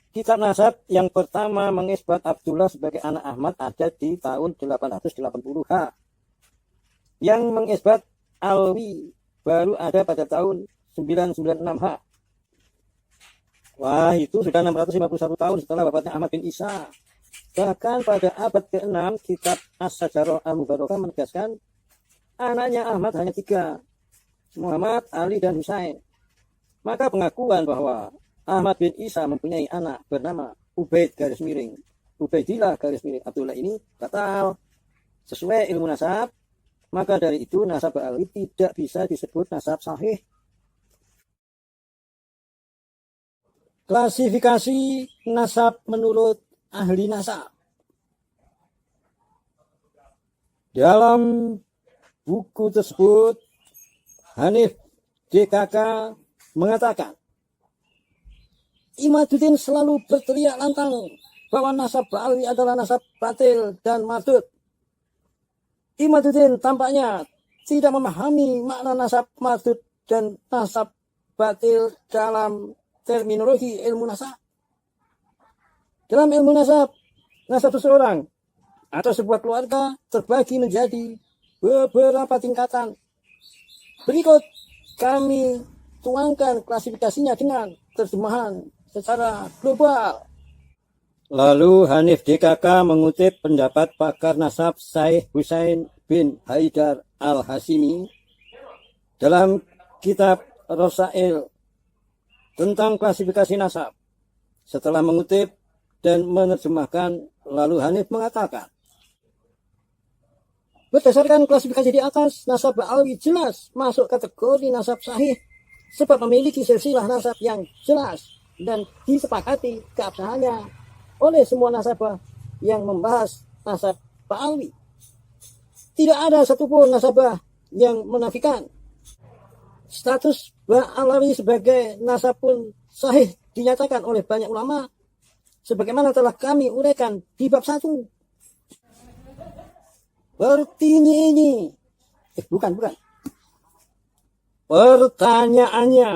Kitab nasab yang pertama mengisbat Abdullah sebagai anak Ahmad ada di tahun 880H. Yang mengisbat Alwi baru ada pada tahun 996H. Wah, itu sudah 651 tahun setelah wafatnya Ahmad bin Isa. Bahkan pada abad ke-6, kitab As-Sajarah Al-Mubarakah menegaskan anaknya Ahmad hanya 3, Muhammad, Ali, dan Husain. Maka pengakuan bahwa Ahmad bin Isa mempunyai anak bernama Ubaidillah Abdullah ini batal sesuai ilmu nasab. Maka dari itu nasab Ali tidak bisa disebut nasab sahih. Klasifikasi nasab menurut ahli nasab. Dalam buku tersebut, Hanif DKK mengatakan, Imaduddin selalu berteriak lantang bahwa nasab Ba'alawi adalah nasab batil dan mardud. Imaduddin tampaknya tidak memahami makna nasab mardud dan nasab batil dalam terminologi ilmu nasab. Dalam ilmu nasab, nasab seseorang atau sebuah keluarga terbagi menjadi beberapa tingkatan. Berikut kami tuangkan klasifikasinya dengan terjemahan secara global. Lalu Hanif DKK mengutip pendapat pakar nasab Syekh Husain bin Haidar Al-Hashimi dalam kitab Rasail tentang klasifikasi nasab. Setelah mengutip dan menerjemahkan, lalu Hanif mengatakan, berdasarkan klasifikasi di atas, nasab Ba'alawi jelas masuk kategori nasab sahih sebab memiliki silsilah nasab yang jelas dan disepakati keabsahannya oleh semua nasabah yang membahas nasab Ba'alawi. Tidak ada satupun nasabah yang menafikan. Status Ba'alawi sebagai nasab pun sahih dinyatakan oleh banyak ulama sebagaimana telah kami uraikan di bab 1. Pertanyaannya,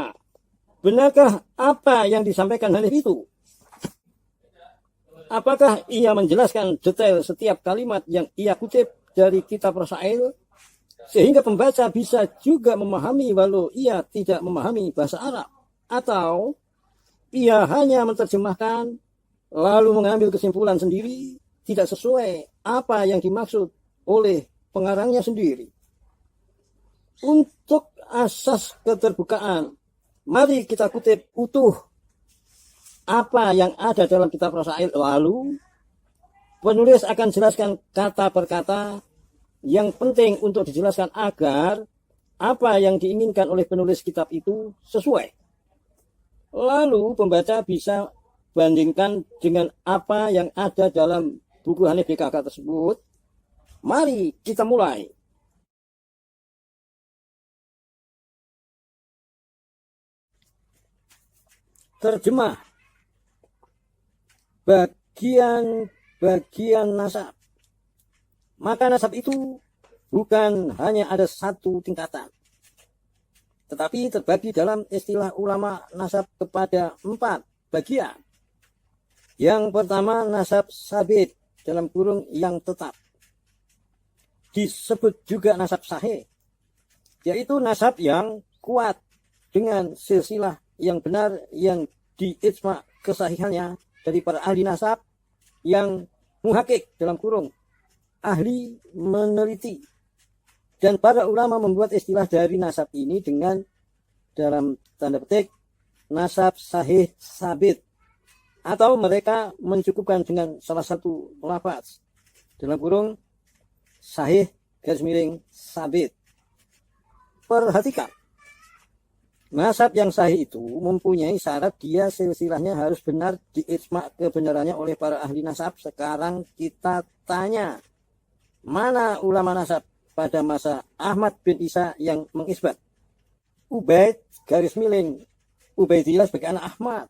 benarkah apa yang disampaikan Hanif itu? Apakah ia menjelaskan detail setiap kalimat yang ia kutip dari kitab Rasail sehingga pembaca bisa juga memahami walau ia tidak memahami bahasa Arab? Atau ia hanya menerjemahkan lalu mengambil kesimpulan sendiri tidak sesuai apa yang dimaksud oleh pengarangnya sendiri? Untuk asas keterbukaan, mari kita kutip utuh apa yang ada dalam kitab Rasail, lalu penulis akan jelaskan kata per kata yang penting untuk dijelaskan agar apa yang diinginkan oleh penulis kitab itu sesuai. Lalu pembaca bisa bandingkan dengan apa yang ada dalam buku Hanif DKK tersebut. Mari kita mulai. Terjemah bagian nasab. Maka nasab itu bukan hanya ada satu tingkatan, tetapi terbagi dalam istilah ulama nasab kepada 4 bagian. Yang pertama nasab sabit dalam kurung yang tetap. Disebut juga nasab sahih, yaitu nasab yang kuat dengan silsilah yang benar yang diijma kesahihannya dari para ahli nasab yang muhakik dalam kurung ahli meneliti, dan para ulama membuat istilah dari nasab ini dengan dalam tanda petik nasab sahih sabit, atau mereka mencukupkan dengan salah satu lafaz dalam kurung sahih sabit. Perhatikan, nasab yang sahih itu mempunyai syarat dia silsilahnya harus benar diijma kebenarannya oleh para ahli nasab. Sekarang kita tanya, mana ulama nasab pada masa Ahmad bin Isa yang mengisbat Ubaidillah sebagai anak Ahmad?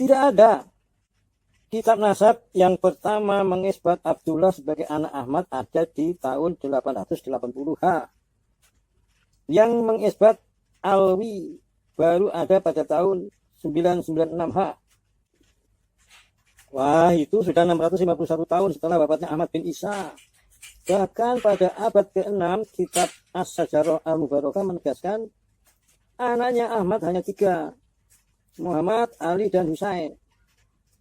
Tidak ada. Kitab nasab yang pertama mengisbat Abdullah sebagai anak Ahmad ada di tahun 880H. Yang mengisbat Alwi baru ada pada tahun 996H. Wah, itu sudah 651 tahun setelah wafatnya Ahmad bin Isa. Bahkan pada abad ke-6, kitab As-Sajarah Al-Mubarakah menegaskan anaknya Ahmad hanya 3, Muhammad, Ali, dan Husain.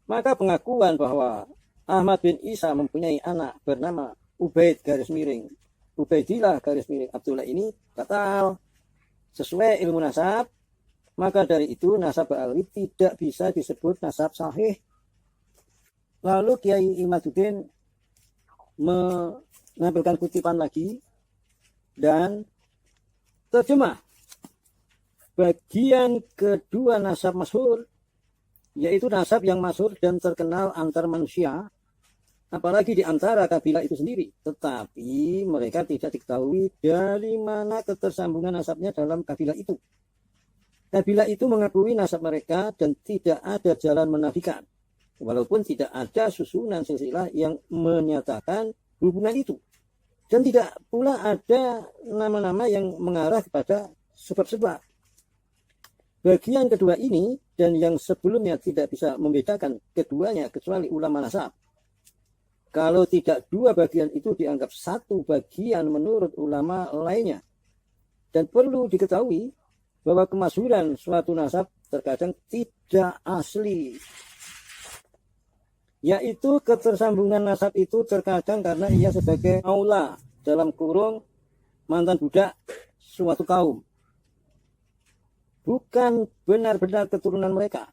Maka pengakuan bahwa Ahmad bin Isa mempunyai anak bernama Ubaid garis miring Ubaidillah garis miring Abdullah ini batal sesuai ilmu nasab. Maka dari itu nasab Ba'alwi tidak bisa disebut nasab sahih. Lalu Kiai Imaduddin menampilkan kutipan lagi dan terjemah bagian kedua nasab masyhur, yaitu nasab yang masyhur dan terkenal antar manusia, apalagi di antara kabilah itu sendiri, tetapi mereka tidak diketahui dari mana ketersambungan nasabnya dalam kabilah itu. Kabilah itu mengakui nasab mereka dan tidak ada jalan menafikan, walaupun tidak ada susunan silsilah yang menyatakan hubungan itu. Dan tidak pula ada nama-nama yang mengarah kepada sebab-sebab. Bagian kedua ini dan yang sebelumnya tidak bisa membedakan keduanya kecuali ulama nasab. Kalau tidak dua bagian itu dianggap satu bagian menurut ulama lainnya. Dan perlu diketahui bahwa kemasyhuran suatu nasab terkadang tidak asli. Yaitu ketersambungan nasab itu terkadang karena ia sebagai aula dalam kurung mantan budak suatu kaum, bukan benar-benar keturunan mereka.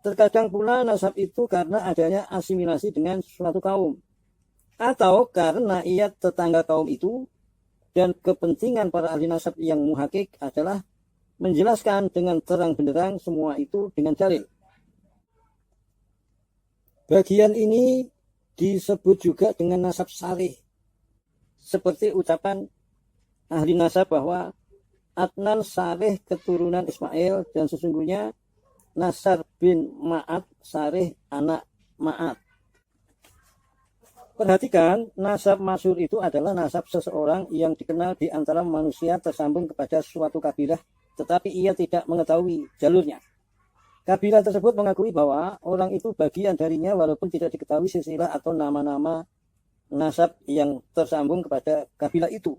Terkadang pula nasab itu karena adanya asimilasi dengan suatu kaum, atau karena ia tetangga kaum itu, dan kepentingan para ahli nasab yang muhakik adalah menjelaskan dengan terang benderang semua itu dengan dalil. Bagian ini disebut juga dengan nasab sarih. Seperti ucapan ahli nasab bahwa Adnan sarih keturunan Ismail dan sesungguhnya Nasar bin Ma'ad sarih anak Ma'ad. Perhatikan, nasab masyhur itu adalah nasab seseorang yang dikenal di antara manusia tersambung kepada suatu kabilah, tetapi ia tidak mengetahui jalurnya. Kabilah tersebut mengakui bahwa orang itu bagian darinya walaupun tidak diketahui silsilah atau nama-nama nasab yang tersambung kepada kabilah itu.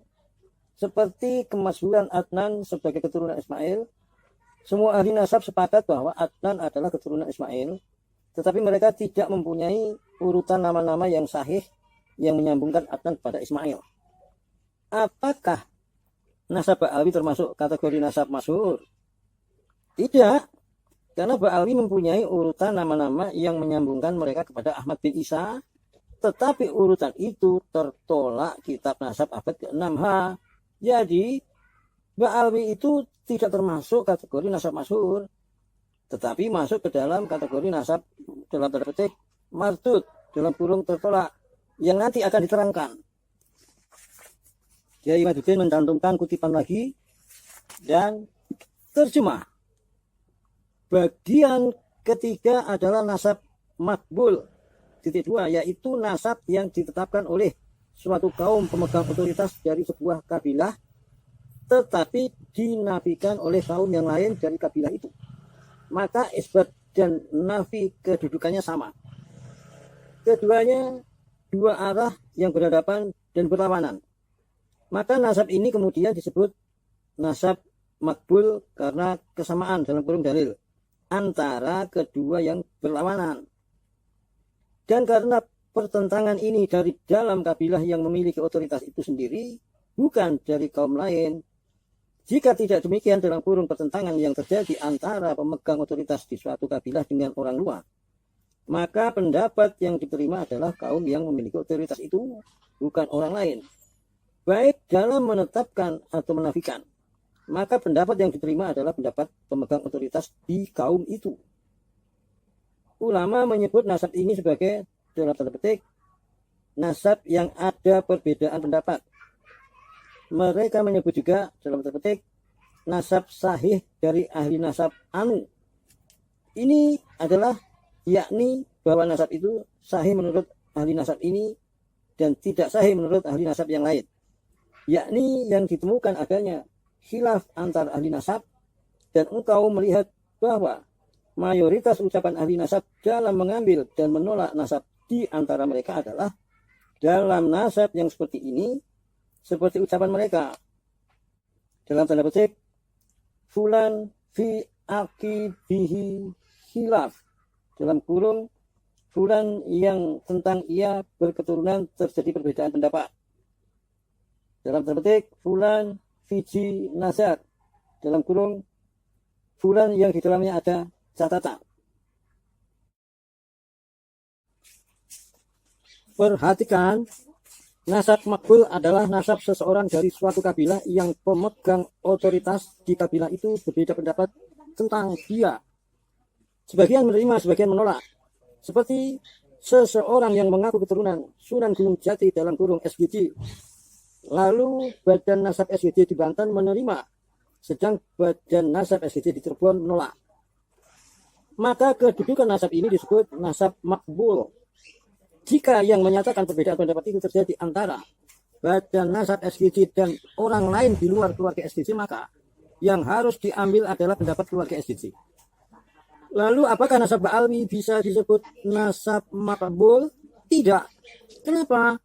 Seperti kemasyhuran Adnan sebagai keturunan Ismail, semua ahli nasab sepakat bahwa Adnan adalah keturunan Ismail, tetapi mereka tidak mempunyai urutan nama-nama yang sahih yang menyambungkan Adnan kepada Ismail. Apakah nasab Ba'alwi termasuk kategori nasab masyhur? Tidak. Karena Ba'alwi mempunyai urutan nama-nama yang menyambungkan mereka kepada Ahmad bin Isa, tetapi urutan itu tertolak kitab nasab abad ke-6H. Jadi, Ba'alwi itu tidak termasuk kategori nasab masyhur, tetapi masuk ke dalam kategori nasab dalam tanda petik mardud, dalam kurung tertolak, yang nanti akan diterangkan. Kiai Imaduddin mencantumkan kutipan lagi dan terjemah. Bagian ketiga adalah nasab makbul. Titik 2, yaitu nasab yang ditetapkan oleh suatu kaum pemegang otoritas dari sebuah kabilah, tetapi dinafikan oleh kaum yang lain dari kabilah itu. Maka isbat dan nafi kedudukannya sama. Keduanya dua arah yang berhadapan dan berlawanan. Maka nasab ini kemudian disebut nasab makbul karena kesamaan dalam kurung dalil antara kedua yang berlawanan. Dan karena pertentangan ini dari dalam kabilah yang memiliki otoritas itu sendiri, bukan dari kaum lain. Jika tidak demikian dalam kurung pertentangan yang terjadi antara pemegang otoritas di suatu kabilah dengan orang luar, maka pendapat yang diterima adalah kaum yang memiliki otoritas itu, bukan orang lain. Baik dalam menetapkan atau menafikan, maka pendapat yang diterima adalah pendapat pemegang otoritas di kaum itu. Ulama menyebut nasab ini sebagai dalam tanda petik nasab yang ada perbedaan pendapat. Mereka menyebut juga dalam tanda petik nasab sahih dari ahli nasab anu. Ini adalah yakni bahwa nasab itu sahih menurut ahli nasab ini dan tidak sahih menurut ahli nasab yang lain. Yakni yang ditemukan adanya khilaf antar ahli nasab dan engkau melihat bahwa mayoritas ucapan ahli nasab dalam mengambil dan menolak nasab di antara mereka adalah dalam nasab yang seperti ini, seperti ucapan mereka dalam tanda petik fulan fi aqibihi khilaf, dalam kurung fulan yang tentang ia berketurunan terjadi perbedaan pendapat, dalam tanda petik fulan fiji nasab, dalam kurung fulan yang di dalamnya ada catatan. Perhatikan, nasab makbul adalah nasab seseorang dari suatu kabilah yang pemegang otoritas di kabilah itu berbeda pendapat tentang dia. Sebagian menerima, sebagian menolak. Seperti seseorang yang mengaku keturunan Sunan Gunung Jati dalam kurung SGD. Lalu badan nasab SGD di Banten menerima, sedang badan nasab SGD di Cirebon menolak. Maka kedudukan nasab ini disebut nasab makbul. Jika yang menyatakan perbedaan pendapat itu terjadi antara badan nasab SGD dan orang lain di luar keluarga SGD, maka yang harus diambil adalah pendapat keluarga SGD. Lalu apakah nasab Ba'alwi bisa disebut nasab makbul? Tidak. Kenapa?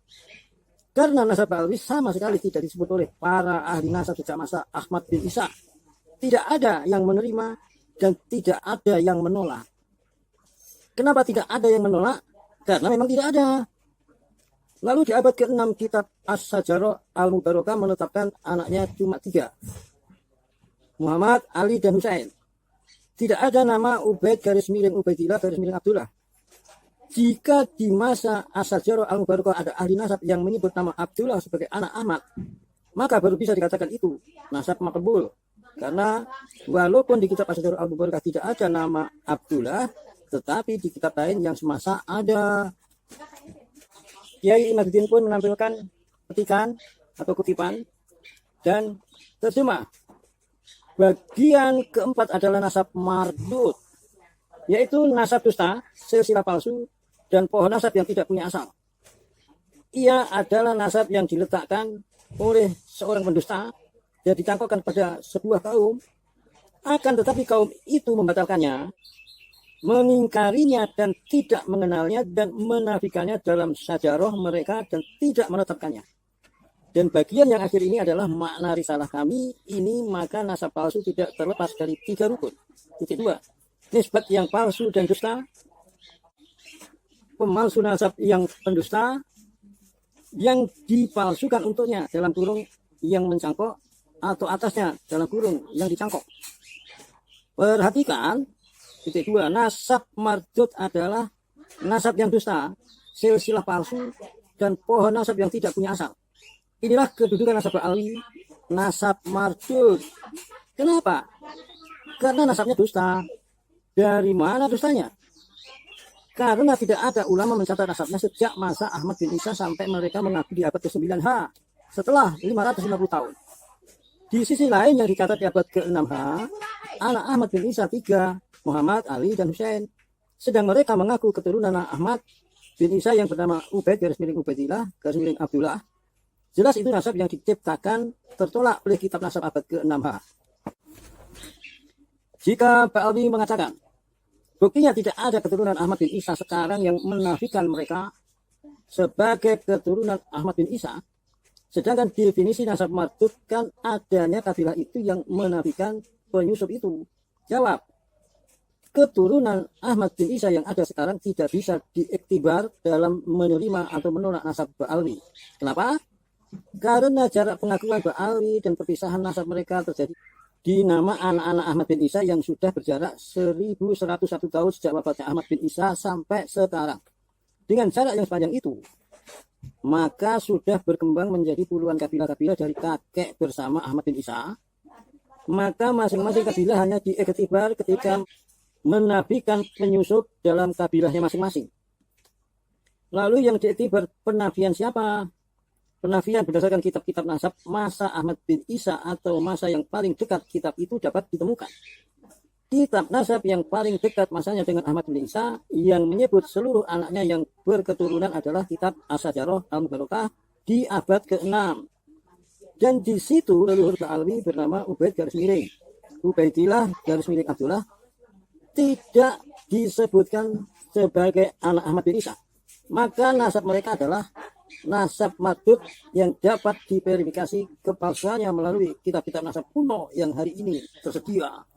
Karena nasab Ba'alwi sama sekali tidak disebut oleh para ahli nasab sejak masa Ahmad bin Isa. Tidak ada yang menerima dan tidak ada yang menolak. Kenapa tidak ada yang menolak? Karena memang tidak ada. Lalu di abad ke-6 kitab As-Sajarah Al-Mubarakah menetapkan anaknya cuma 3. Muhammad, Ali, dan Husain. Tidak ada nama Ubaid garis miring Ubaidillah garis miring Abdullah. Jika di masa As-Sajarah Al-Mubarakah ada ahli nasab yang menyebut nama Abdullah sebagai anak Ahmad, maka baru bisa dikatakan itu nasab makbul. Karena walaupun di kitab As-Sajarah Al-Mubarakah tidak ada nama Abdullah, tetapi di kitab lain yang semasa ada. Kiai Imaduddin pun menampilkan petikan atau kutipan dan terjemah. Bagian keempat adalah nasab mardud, yaitu nasab dusta, silsilah palsu, dan pohon nasab yang tidak punya asal. Ia adalah nasab yang diletakkan oleh seorang pendusta dan dicangkokkan pada sebuah kaum, akan tetapi kaum itu membatalkannya, mengingkarinya dan tidak mengenalnya dan menafikannya dalam sajarah mereka dan tidak menetapkannya. Dan bagian yang akhir ini adalah makna risalah kami ini, maka nasab palsu tidak terlepas dari 3 rukun. Titik 2, nisbat yang palsu dan dusta, pemalsu nasab yang pendusta, yang dipalsukan untuknya dalam kurung yang mencangkok atau atasnya dalam kurung yang dicangkok. Perhatikan, titik 2, nasab mardud adalah nasab yang dusta, silsilah palsu, dan pohon nasab yang tidak punya asal. Inilah kedudukan nasab Ba'alwi, nasab mardud. Kenapa? Karena nasabnya dusta. Dari mana dustanya? Karena tidak ada ulama mencatat nasabnya sejak masa Ahmad bin Isa sampai mereka mengaku di abad ke-9H, setelah 550 tahun. Di sisi lain yang dicatat di abad ke-6H, anak Ahmad bin Isa 3, Muhammad, Ali, dan Husain. Sedang mereka mengaku keturunan Ahmad bin Isa yang bernama Ubaid garis miring Ubaidillah garis miring Abdullah. Jelas itu nasab yang diciptakan tertolak oleh kitab nasab abad ke-6H. Jika Ba'alwi mengatakan buktinya tidak ada keturunan Ahmad bin Isa sekarang yang menafikan mereka sebagai keturunan Ahmad bin Isa, sedangkan definisi nasab mardud kan adanya kabilah itu yang menafikan penyusup itu. Jawab, keturunan Ahmad bin Isa yang ada sekarang tidak bisa diiktibar dalam menerima atau menolak nasab Ba'alwi. Kenapa? Karena jarak pengakuan Ba'alwi dan perpisahan nasab mereka terjadi di nama anak-anak Ahmad bin Isa yang sudah berjarak 1101 tahun sejak wafatnya Ahmad bin Isa sampai sekarang. Dengan jarak yang sepanjang itu, maka sudah berkembang menjadi puluhan kabilah-kabilah dari kakek bersama Ahmad bin Isa. Maka masing-masing kabilah hanya diiktibar ketika menafikan penyusup dalam kabilahnya masing-masing. Lalu yang diiktibar penafian siapa? Penafian berdasarkan kitab-kitab nasab masa Ahmad bin Isa atau masa yang paling dekat kitab itu dapat ditemukan. Kitab nasab yang paling dekat masanya dengan Ahmad bin Isa yang menyebut seluruh anaknya yang berketurunan adalah kitab As-Sajarah Al-Mubarakah di abad ke-6. Dan di situ leluhur Ba'alwi bernama Ubaid garis miring Ubaidillah garis miring Abdullah tidak disebutkan sebagai anak Ahmad bin Isa, maka nasab mereka adalah nasab madud yang dapat diverifikasi kepalsuannya melalui kitab-kitab nasab kuno yang hari ini tersedia.